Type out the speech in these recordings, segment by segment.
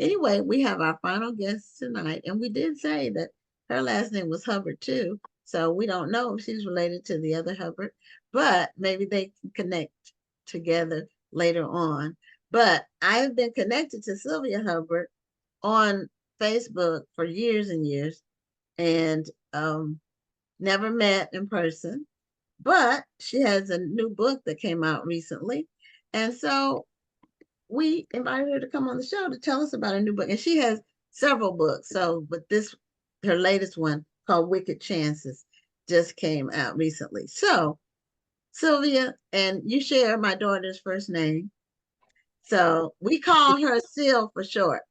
anyway, we have our final guest tonight, and we did say that her last name was Hubbard too. So we don't know if she's related to the other Hubbard, but maybe they can connect together later on. But I've been connected to Sylvia Hubbard on Facebook for years and years, and never met in person. But she has a new book that came out recently, and so we invited her to come on the show to tell us about a new book. And she has several books. So, but this, her latest one called Wicked Chances, just came out recently. So, Sylvia, and you share my daughter's first name. So we call her Sil for short.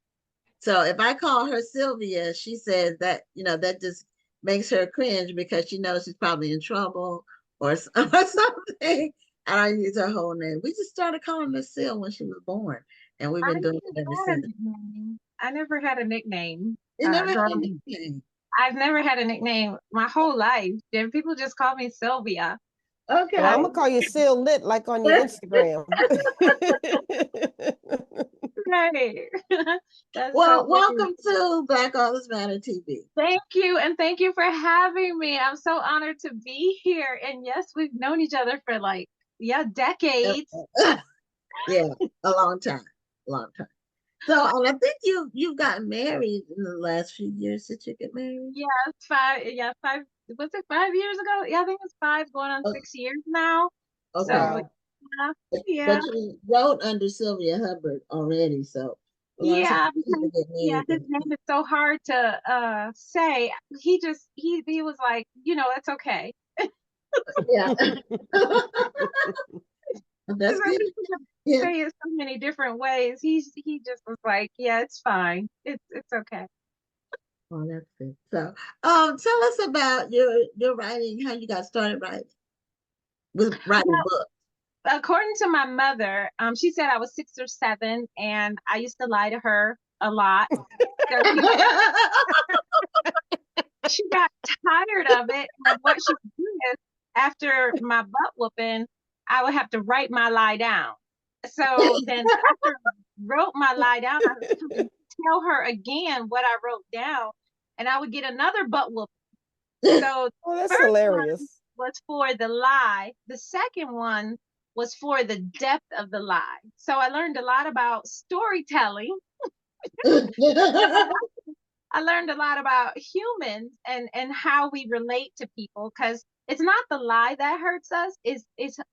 So if I call her Sylvia, she says that, that just makes her cringe because she knows she's probably in trouble or, or something. I don't use her whole name. We just started calling her Sil when she was born, and we've I been doing it never ever had a since. nickname. I never had a nickname. You never had a Growing. nickname. I've never had a nickname my whole life. And people just call me Sylvia. Well, I'm Okay. gonna call you Sil Lit like on your Instagram. Right. That's Well, so funny. welcome to Black Authors Matter TV. Thank you. And thank you for having me. I'm so honored to be here. And yes, we've known each other for decades. Yeah, a long time, long time. So, and I think you've gotten married in the last few years. Did you get married? Yeah, five. Was it 5 years ago? Yeah, I think it's five, going on Oh, 6 years now. okay. So Wow. yeah, yeah. But you wrote under Sylvia Hubbard already, so a lot of times Yeah, people because get yeah, married. his name is so hard to say. He was like, it's okay. Yeah, that's Because I good. think he could Yeah. say it so many different ways. He just was like, yeah, it's fine. It's okay. Oh, that's good. So, tell us about your writing, how you got started writing with writing Well, books. according to my mother, she said I was 6 or 7, and I used to lie to her a lot. So she got tired of it, and what she would do is, after my butt whooping, I would have to write my lie down. So then after I wrote my lie down, I would tell her again what I wrote down, and I would get another butt whooping. So Oh, the that's first one hilarious. was for the lie. The second one was for the depth of the lie. So I learned a lot about storytelling. I learned a lot about humans and how we relate to people, because it's not the lie that hurts us, is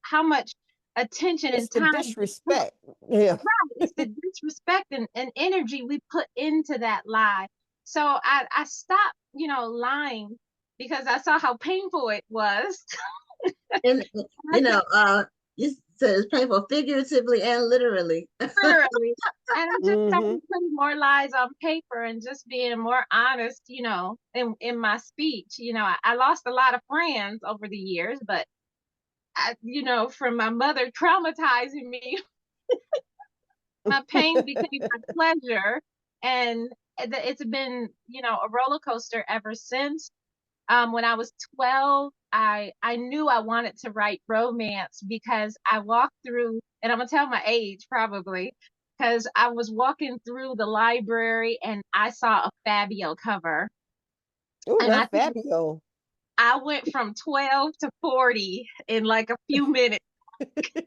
how much attention It's and the time we put, disrespect. Yeah. right, it's the disrespect and energy we put into that lie. So I stopped, lying, because I saw how painful it was. and I you know, you said it's painful figuratively and literally. literally. And I just Hmm. started putting more lies on paper and just being more honest, in my speech. I lost a lot of friends over the years, but from my mother traumatizing me, my pain became my pleasure. And it's been, a roller coaster ever since. When I was 12, I knew I wanted to write romance, because I walked through, and I'm gonna tell my age probably, because I was walking through the library and I saw a Fabio cover, Oh, and I not think Fabio. I went from 12 to 40 in like a few minutes.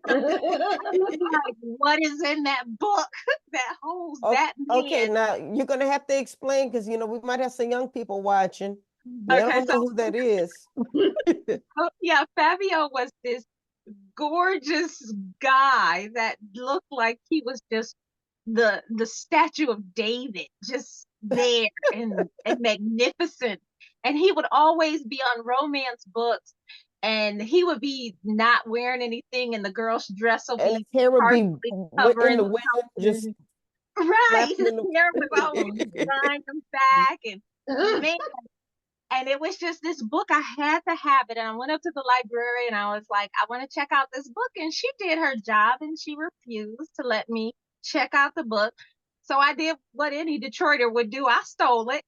I was like, what is in that book that holds that Okay, man? now you're gonna have to explain because we might have some young people watching. They Okay, don't so know who that is. yeah, Fabio was this gorgeous guy that looked like he was just the statue of David, just there and magnificent. And he would always be on romance books, and he would be not wearing anything, and the girl's dress will And his be hair would be partially in covering the the wind, just pelvis. Right, flapping his in hair was always the. behind his back, and man, and it was just this book. I had to have it. And I went up to the library and I was like, I want to check out this book. And she did her job and she refused to let me check out the book. So I did what any Detroiter would do. I stole it.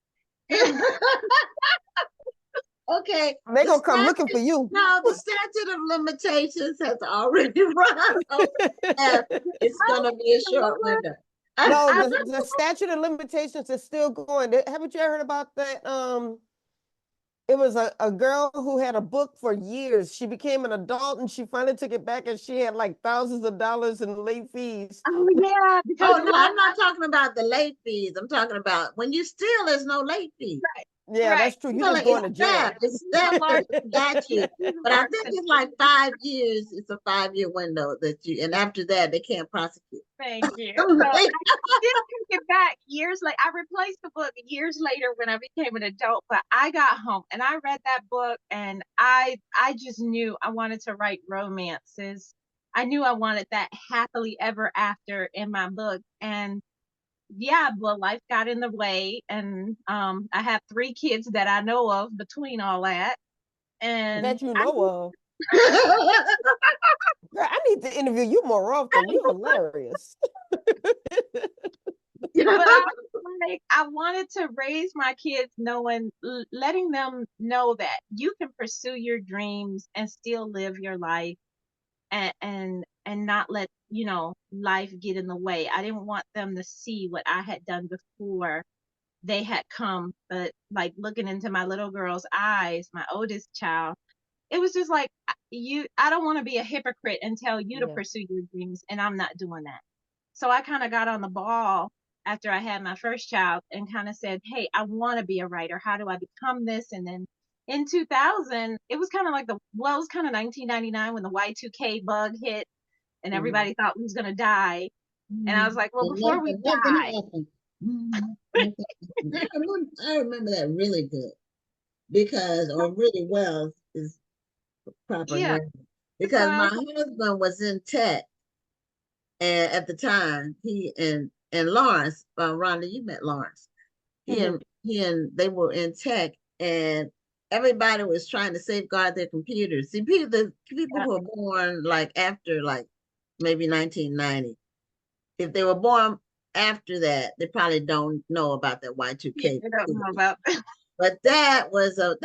Okay, They're gonna come looking for you. no, the statute of limitations has already run. And it's gonna be a short window. No, I the statute of limitations is still going. Haven't you ever heard about that? It was a girl who had a book for years. She became an adult and she finally took it back and she had like thousands of dollars in late fees. oh yeah, because Oh no, I'm not talking about the late fees. I'm talking about when you steal, there's no late fee. Yeah, right. that's true. You just Really, going to it's jail. theft. It's He's a theft large is a statute. he's a But I think larceny. it's like 5 years. It's a 5 year window that you, and after that, they can't prosecute. Thank you. So I did take it back years later. I replaced the book years later when I became an adult, but I got home and I read that book and I just knew I wanted to write romances. I knew I wanted that happily ever after in my book. And yeah, well, life got in the way and I have 3 kids that I know of between all that. And That you I know of. Girl, I need to interview you more often. You're hilarious. but I was like, I wanted to raise my kids knowing, letting them know that you can pursue your dreams and still live your life and not let, life get in the way. I didn't want them to see what I had done before they had come, but like looking into my little girl's eyes, my oldest child, it was just like I don't want to be a hypocrite and tell you to Yeah. pursue your dreams and I'm not doing that. So I kind of got on the ball after I had my first child and kind of said, hey, I want to be a writer. How do I become this? And then in 2000, it was kind of like it was kind of 1999 when the Y2K bug hit and everybody thought we was going to die. And I was like, well, And before we nothing die, happened. I remember that really good because, or really well is proper yeah, grammar. Because my well, husband was in tech, and at the time, he and Lawrence, Rhonda, you met Lawrence. He and they were in tech, and everybody was trying to safeguard their computers. See, the people yeah, who were born like after like maybe 1990, if they were born after that, they probably don't know about that yeah, Y2K. I don't know about that. But that was a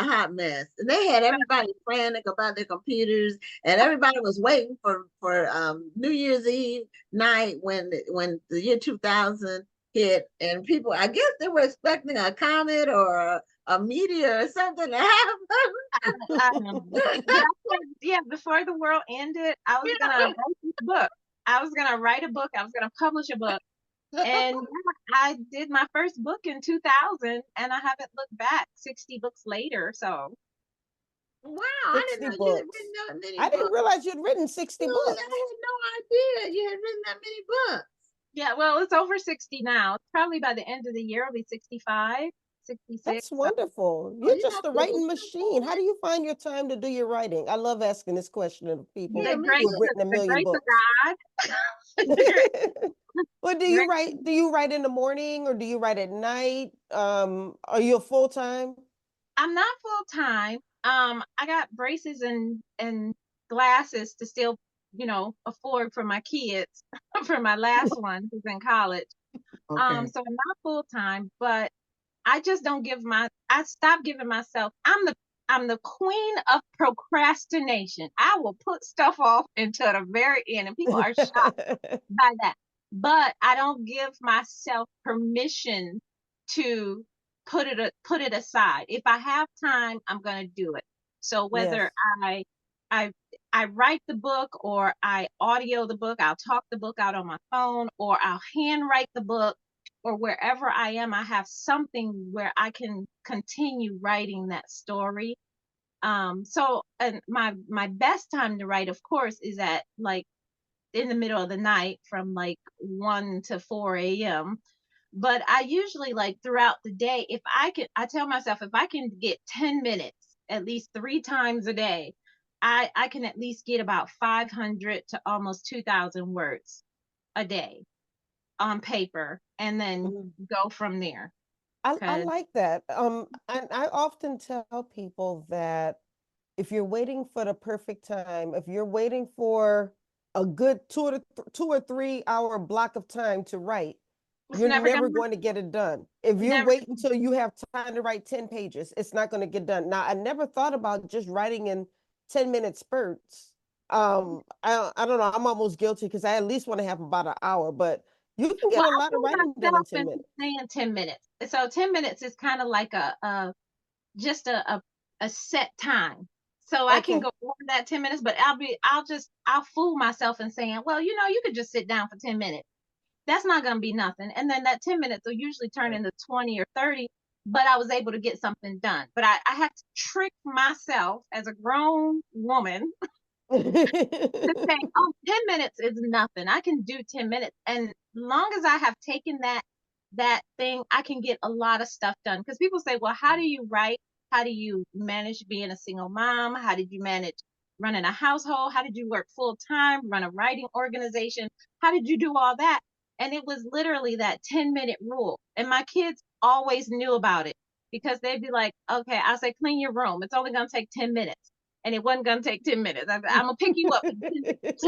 hot mess, and they had everybody frantic about their computers, and everybody was waiting for New Year's Eve night when the year 2000 hit, and people, I guess they were expecting a comet or a meteor or something to I know. But I said, yeah, before the world ended, I was gonna happen. write this book. I was gonna write a book. I was gonna publish a book. And yeah, I did my first book in 2000 and I haven't looked back 60 books later. So Wow, I didn't 60 know you had books. written that many I didn't books. realize you'd written 60 Well, books. I had no idea you had written that many books. yeah, well, it's over 60 now. Probably by the end of the year, it'll be 65, 66. That's So wonderful. Oh, You're you just have a to writing machine. How do you find your time to do your writing? I love asking this question of people yeah, the me grace, who have too. written a the million grace of books. God. the Well, do you grace. write? Do you write in the morning or do you write at night? Are you a full time? I'm not full time. I got braces and glasses to still, afford for my kids for my last one who's in college. Okay. So I'm not full time, but I stopped giving myself, I'm the queen of procrastination. I will put stuff off until the very end, and people are shocked by that. But I don't give myself permission to put it aside. If I have time, I'm gonna do it. So whether Yes. I I I write the book or I audio the book, I'll talk the book out on my phone, or I'll handwrite the book, or wherever I am, I have something where I can continue writing that story. So and my best time to write, of course, is at like in the middle of the night from like 1 to 4 a.m. But I usually like throughout the day, I tell myself if I can get 10 minutes at least 3 times a day, I can at least get about 500 to almost 2,000 words a day on paper and then Mhm. go from there. I Cause like that. And I often tell people that if you're waiting for the perfect time, if you're waiting for a good 2 or 3 hour block of time to write, it's you're never gonna never going to get it done. If you never wait until you have time to write 10 pages, it's not going to get done. Now, I never thought about just writing in 10-minute spurts. I don't know. I'm almost guilty because I at least want to have about an hour, but You can get Well, a I lot of fool writing done in myself 10 into minutes. saying 10 minutes. So 10 minutes is kind of like just a set time. So I can Okay. go over that 10 minutes, but I'll fool myself in saying, well, you could just sit down for 10 minutes. That's not going to be nothing. And then that 10 minutes will usually turn into 20 or 30, but I was able to get something done. But I have to trick myself as a grown woman to say, oh, 10 minutes is nothing. I can do 10 minutes. And long as I have taken that thing, I can get a lot of stuff done. Because people say, well, how do you write? How do you manage being a single mom? How did you manage running a household? How did you work full time, run a writing organization? How did you do all that? And it was literally that 10-minute rule. And my kids always knew about it because they'd be like, okay, I'll say, clean your room. It's only going to take 10 minutes. And it wasn't going to take 10 minutes. I'm going to pick you up in 10 minutes.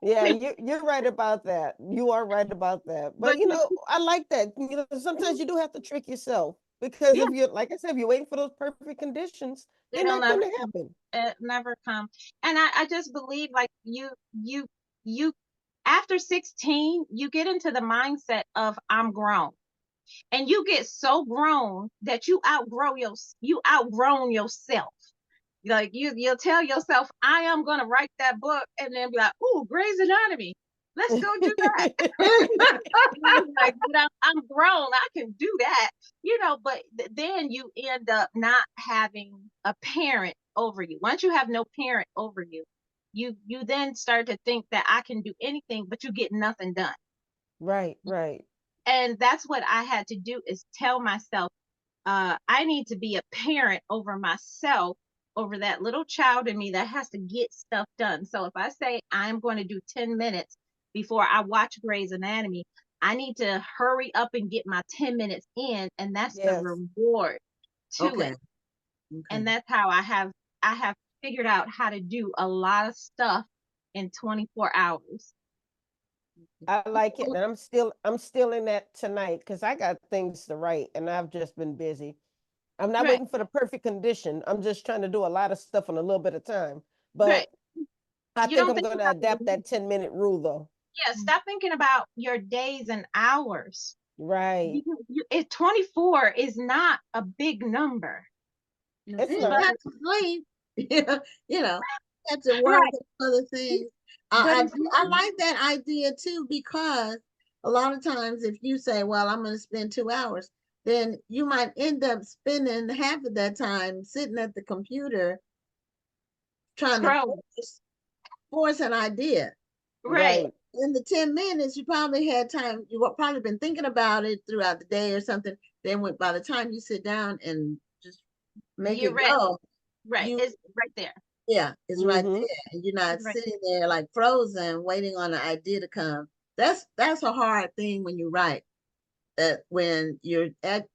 Yeah, you're right about that. You are right about that. But But I like that. Sometimes you do have to trick yourself because yeah, if you're, like I said, if you're waiting for those perfect conditions, they're it'll not never going to come. happen. It never come. And I just believe like you after 16, you get into the mindset of I'm grown. And you get so grown that you outgrown yourself. Like you'll tell yourself, I am gonna write that book, and then be like, ooh, Grey's Anatomy. Let's go do that. Like, but I'm grown, I can do that, but then you end up not having a parent over you. Once you have no parent over you, you then start to think that I can do anything, but you get nothing done. Right, right. And that's what I had to do, is tell myself, I need to be a parent over myself, over that little child in me that has to get stuff done. So if I say I'm going to do 10 minutes before I watch Grey's Anatomy, I need to hurry up and get my 10 minutes in, and that's the Yes. reward to Okay. it. Okay. And that's how I have figured out how to do a lot of stuff in 24 hours. I like it. And I'm still in that tonight because I got things to write and I've just been busy. I'm not Right, waiting for the perfect condition. I'm just trying to do a lot of stuff in a little bit of time. right. But I You think don't I'm think going to about adapt it. that 10-minute rule though. Yeah, stop thinking about your days and hours. Right. 24 is not a big number. And It's then you not. But have to sleep. You know, you have to work right, and other things. but I like that idea too, because a lot of times if you say, well, I'm going to spend 2 hours, then you might end up spending half of that time sitting at the computer trying to scroll. force an idea. Right, Right. In the 10 minutes, you probably had time, you have probably been thinking about it throughout the day or something. Then by the time you sit down and just make you're it ready. go, Right, you it's right there. yeah, it's right Mm-hmm. there. And you're not It's right. sitting there like frozen, waiting on an idea to come. That's a hard thing when you write. That when you're at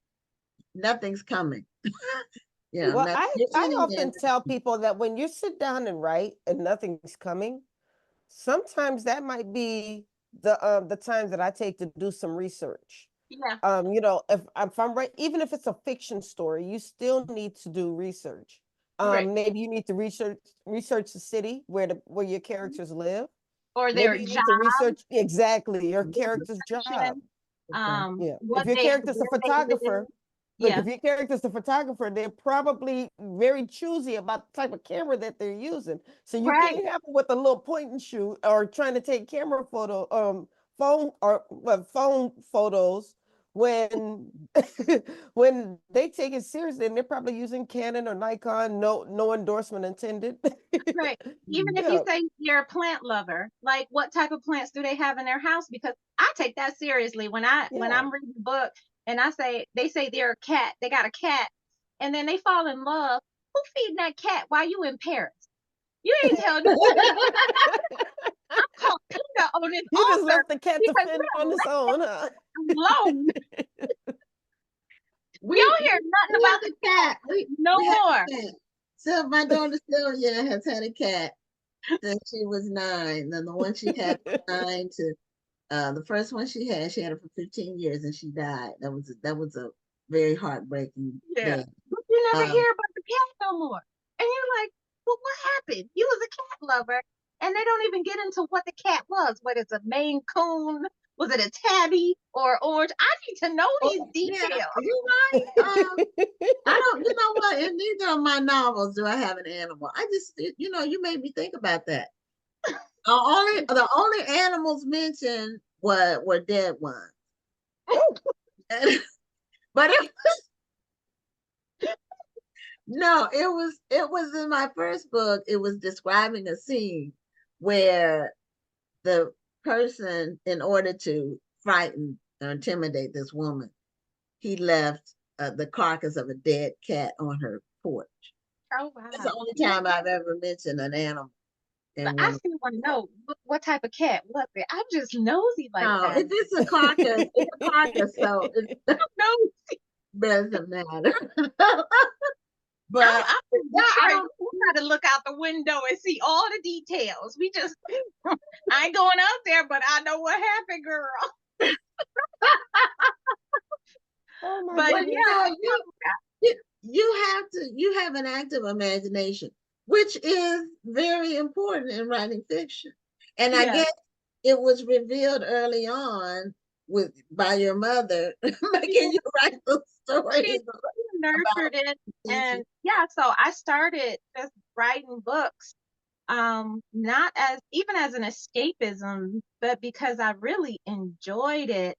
nothing's coming. Well, Nothing, I you're I sitting there. often tell people that when you sit down and write and nothing's coming, sometimes that might be the time that I take to do some research. Yeah, If I'm right, even if it's a fiction story, you still need to do research. right. Maybe you need to research the city where your characters live. Or their Maybe you job need to research exactly your character's job. description, Okay. Yeah. If what your character's a where they live. photographer, look, Yeah, if your character's a photographer, they're probably very choosy about the type of camera that they're using. So you right. can't have them with a little point and shoot or trying to take phone photos when when they take it seriously and they're probably using Canon or Nikon, no endorsement intended. Right. Even if you Yeah. say you're a plant lover, like what type of plants do they have in their house? Because I take that seriously when Yeah. I'm reading a book and they say they're a cat, they got a cat, and then they fall in love. Who feeding that cat while you in Paris? You ain't telling me. I'm calling Peter on this You just author left the cat to because fend you on have its left own, huh? him alone. We we don't hear nothing we have about the a cat. no We have more. a cat. So my daughter Sylvia has had a cat since she was 9. And the one she had from 9 to the first one she had her for 15 years and she died. That was a very heartbreaking Yeah. day. But you never Um, hear about the cat no more. And you're like, well, what happened? You was a cat lover. And they don't even get into what the cat was. What is a Maine Coon? Was it a tabby or orange? I need to know these Oh, yeah, details. you're right. I don't, you know what? In neither of my novels do I have an animal. I just, you made me think about that. The only animals mentioned were dead ones. But no, it was in my first book. It was describing a scene where the person, in order to frighten or intimidate this woman, he left the carcass of a dead cat on her porch. Oh That's the wow. only time I've ever mentioned an animal But in I one of. still want to know what type of cat was it. I'm just nosy like No, that. if it's a carcass, it's a carcass, so it Nosy. doesn't matter. I'm But I'm from yeah, I Detroit. don't. We try to look out the window and see all the details. We just I ain't going out there, but I know what happened, girl. Oh my But Well, goodness. yeah, you have an active imagination, which is very important in writing fiction. And I yeah, guess it was revealed early on by your mother making she, you write those she stories about nurtured it, teaching. and yeah, so I started just writing books, not as even as an escapism, but because I really enjoyed it,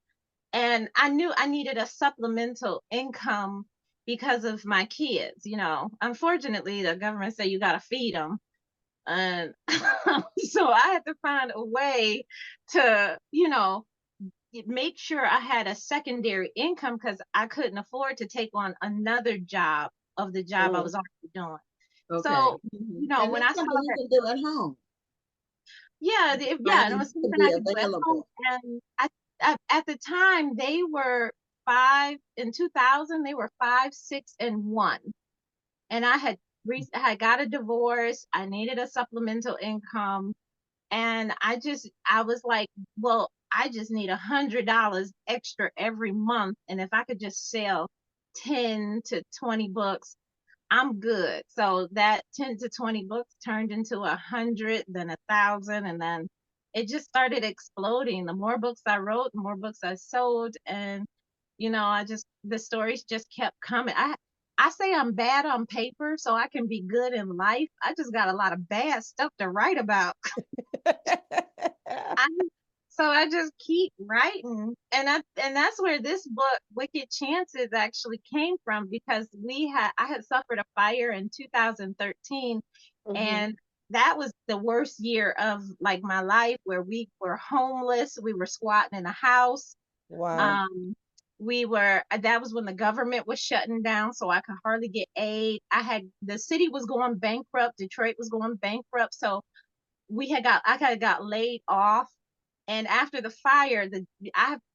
and I knew I needed a supplemental income because of my kids. Unfortunately, the government said you got to feed them, and so I had to find a way to, make sure I had a secondary income because I couldn't afford to take on another job of the job I Mm, was already doing. okay. So, And when I that's saw something you that, can do at home. yeah, and it Writing was can something be I could do at home. available. And at the time, they were in 2000, they were 5, 6, and 1. And I had got a divorce. I needed a supplemental income. And I was like, well, I just need $100 extra every month. And if I could just sell 10 to 20 books, I'm good. So that 10 to 20 books turned into 100, then 1,000, and then it just started exploding. The more books I wrote, the more books I sold, and the stories just kept coming. I say I'm bad on paper, so I can be good in life. I just got a lot of bad stuff to write about. I so I just keep writing, and that's where this book, Wicked Chances, actually came from because I had suffered a fire in 2013, Mhm. and that was the worst year of like my life, where we were homeless, we were squatting in a house. Wow. um that was when the government was shutting down, so I could hardly get aid. The city was going bankrupt, Detroit was going bankrupt, so I had got laid off. And after the fire,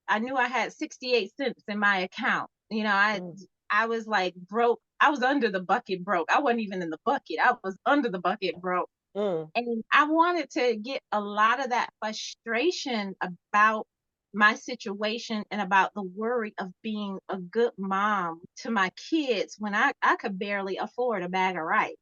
I knew I had 68 cents in my account. Mm, I was like broke. I was under the bucket broke. I wasn't even in the bucket. I was under the bucket broke. mm, And I wanted to get a lot of that frustration about my situation and about the worry of being a good mom to my kids when I could barely afford a bag of rice.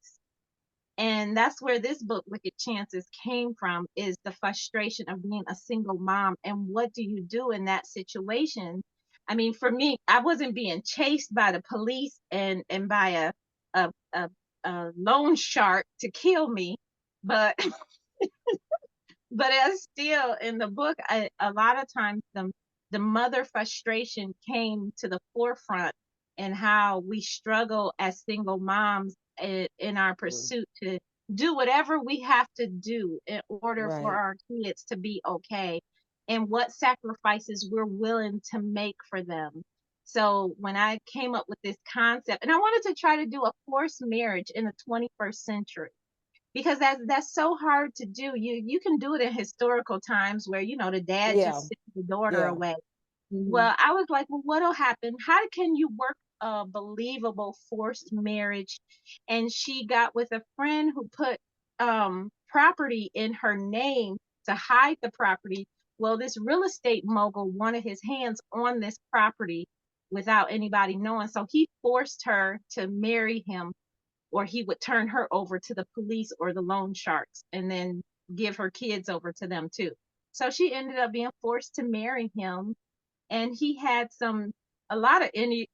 And that's where this book, Wicked Chances, came from, is the frustration of being a single mom. And what do you do in that situation? I mean, for me, I wasn't being chased by the police and by a, a, a loan shark to kill me, but but as still in the book, a lot of times the mother frustration came to the forefront, and how we struggle as single moms in our mm. pursuit to do whatever we have to do in order for Right. our kids to be okay, and what sacrifices we're willing to make for them. So when I came up with this concept, and I wanted to try to do a forced marriage in the 21st century, because that's so hard to do. You can do it in historical times where the dad Yeah. just sends the daughter Yeah. away. Mhm. Well, I was like, well, what'll happen? How can you work a believable forced marriage? And she got with a friend who put property in her name to hide the property. Well, this real estate mogul wanted his hands on this property without anybody knowing, so he forced her to marry him, or he would turn her over to the police or the loan sharks and then give her kids over to them too. So she ended up being forced to marry him, and he had a lot of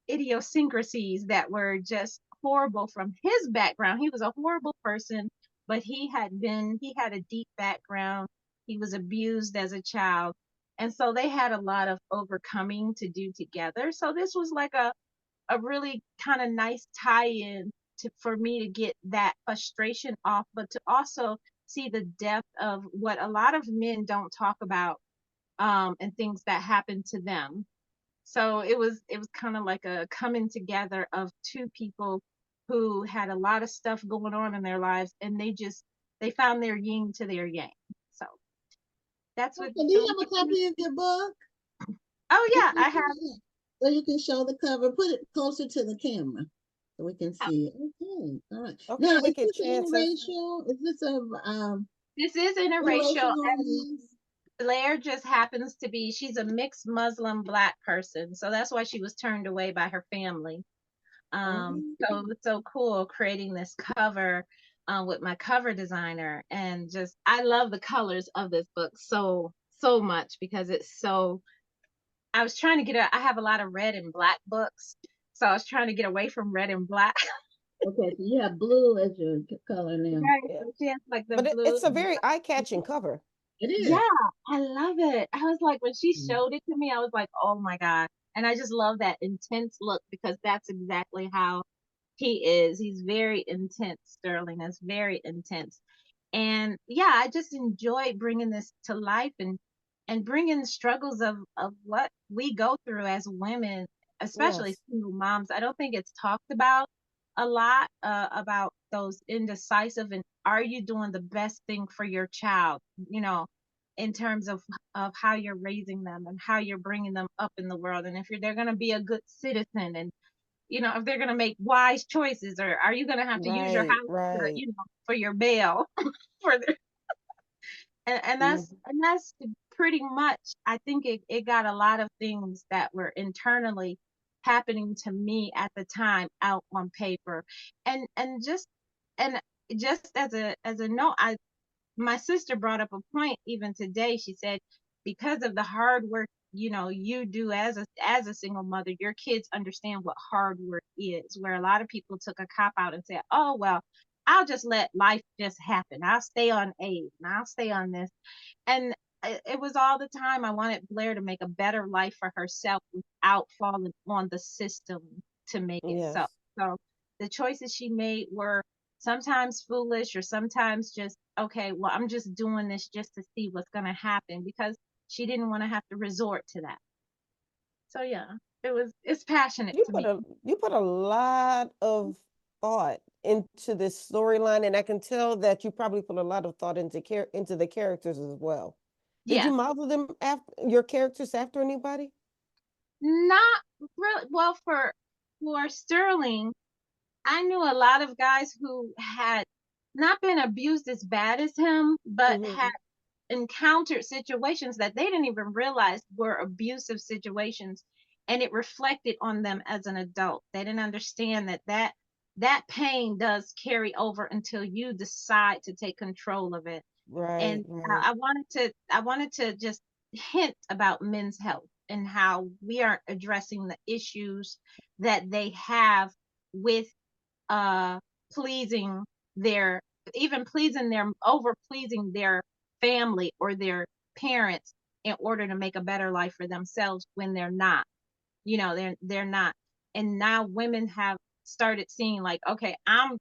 idiosyncrasies that were just horrible from his background. He was a horrible person, but he had a deep background. He was abused as a child. And so they had a lot of overcoming to do together. So this was like a really kind of nice tie-in for me to get that frustration off, but to also see the depth of what a lot of men don't talk about, and things that happen to them. So it was kind of like a coming together of two people who had a lot of stuff going on in their lives, and they found their yin to their yang. So that's what. Okay, do you have a copy of your book? Oh yeah, I have. So you can show the cover. Put it closer to the camera so we can Oh, see it. Okay, all right. Okay, Now, we is can this chance us. interracial? Is this a this is interracial, interracial and romance? Blair just happens to be, she's a mixed Muslim black person, so that's why she was turned away by her family. Oh, So it's so cool creating this cover, with my cover designer, and just I love the colors of this book so much because it's so. I was trying to I have a lot of red and black books, so I was trying to get away from red and black. okay. So you have blue as your color now. Right, Yeah. so she has like the But blue. it's a very eye-catching cover. It Yeah, is. I love it. I was like, when she Mm. showed it to me, I was like, oh my God. And I just love that intense look because that's exactly how he is. He's very intense, Sterling is very intense. And yeah, I just enjoy bringing this to life, and bringing the struggles of what we go through as women, especially Yes. single moms. I don't think it's talked about a lot, about those indecisive, and are you doing the best thing for your child, you know, in terms of how you're raising them and how you're bringing them up in the world, and if they're going to be a good citizen, and if they're going to make wise choices, or are you going to have to use your Right, house for, right. for your bail for the, and Mm. that's pretty much, I think it got a lot of things that were internally happening to me at the time out on paper. And just and just as a note, my sister brought up a point even today. She said, because of the hard work, you do as a single mother, your kids understand what hard work is, where a lot of people took a cop out and said, oh well, I'll just let life just happen, I'll stay on aid and I'll stay on this. And it was all the time I wanted Blair to make a better life for herself without falling on the system to make it so. Yes. So the choices she made were sometimes foolish, or sometimes just, okay, well, I'm just doing this just to see what's going to happen, because she didn't want to have to resort to that. So yeah, it's passionate You to put me. a lot of thought into this storyline, and I can tell that you probably put a lot of thought into the characters as well. Did you Yes. model them after your characters after anybody? Not really. Well, for Sterling, I knew a lot of guys who had not been abused as bad as him, but had Hmm. encountered situations that they didn't even realize were abusive situations, and it reflected on them as an adult. They didn't understand that pain does carry over until you decide to take control of it. Right, And right. I wanted to just hint about men's health and how we aren't addressing the issues that they have with, uh pleasing their even pleasing their over pleasing their family or their parents in order to make a better life for themselves, when they're not. They're not. And now women have started seeing, like, okay, I'm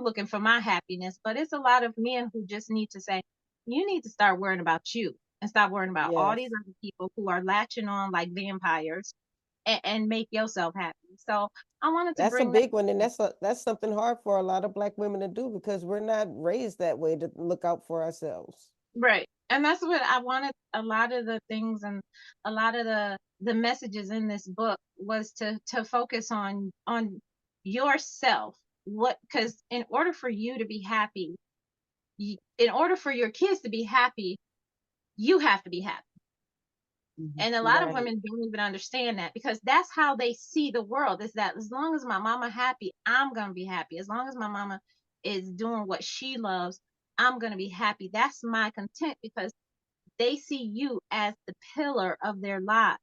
looking for my happiness, but it's a lot of men who just need to say, you need to start worrying about you and stop worrying about all these Yes. other people who are latching on like vampires, and make yourself happy. So I wanted to That's a bring that. big one, and that's something hard for a lot of Black women to do because we're not raised that way to look out for ourselves. Right. And that's what I wanted. A lot of the things, and a lot of the messages in this book was to focus on yourself. What Because in order for you to be happy, in order for your kids to be happy, you have to be happy. Mhm. And a lot of Right. women don't even understand that, because that's how they see the world, is that as long as my mama happy, I'm going to be happy. As long as my mama is doing what she loves, I'm going to be happy. That's my content, because they see you as the pillar of their lives.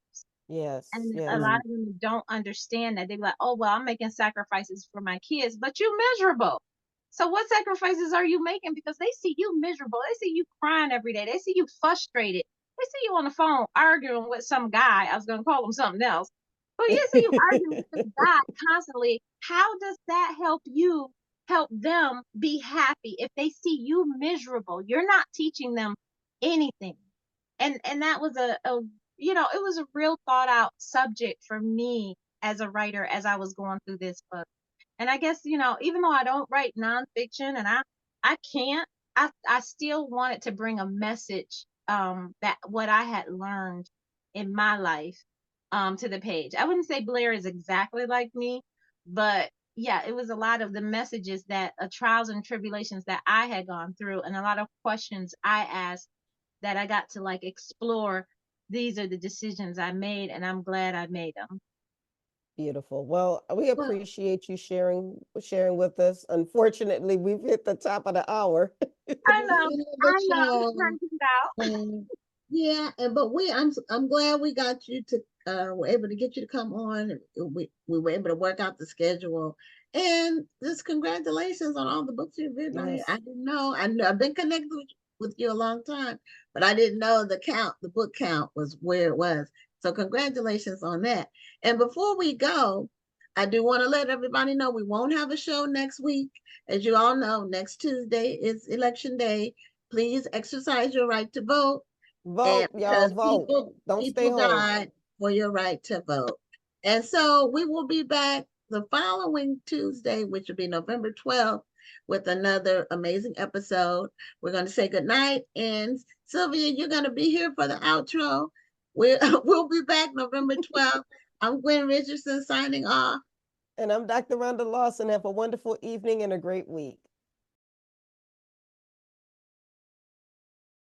Yes, And a yes. lot of them don't understand that. They're like, oh, well, I'm making sacrifices for my kids, but you're miserable. So what sacrifices are you making? Because they see you miserable. They see you crying every day. They see you frustrated. They see you on the phone arguing with some guy. I was going to call him something else. But you see you arguing with this guy constantly. How does that help you help them be happy if they see you miserable? You're not teaching them anything. And that was a it was a real thought out subject for me as a writer as I was going through this book. And I guess, even though I don't write nonfiction and I can't, I still wanted to bring a message, that what I had learned in my life, to the page. I wouldn't say Blair is exactly like me, but yeah, it was a lot of the messages that trials and tribulations that I had gone through, and a lot of questions I asked that I got to like explore. These are the decisions I made, and I'm glad I made them. Beautiful. Well, we Well, appreciate you sharing with us. Unfortunately, we've hit the top of the hour. I know, the I know, show. turned it out. Um, yeah, and but I'm glad we got you to were able to get you to come on. We were able to work out the schedule, and just congratulations on all the books you've written. I Yes. didn't know. I've been connected with you a long time, but I didn't know the book count was where it was. So congratulations on that. And before we go, I do want to let everybody know we won't have a show next week. As you all know, next Tuesday is election day. Please exercise your right to vote. And Vote, y'all, because vote. people Don't stay people home. died for your right to vote. And so we will be back the following Tuesday, which will be November 12th, with another amazing episode. We're going to say goodnight. And Sylvia, you're going to be here for the outro. We'll be back November 12th. I'm Gwen Richardson signing off. And I'm Dr. Rhonda Lawson. Have a wonderful evening and a great week.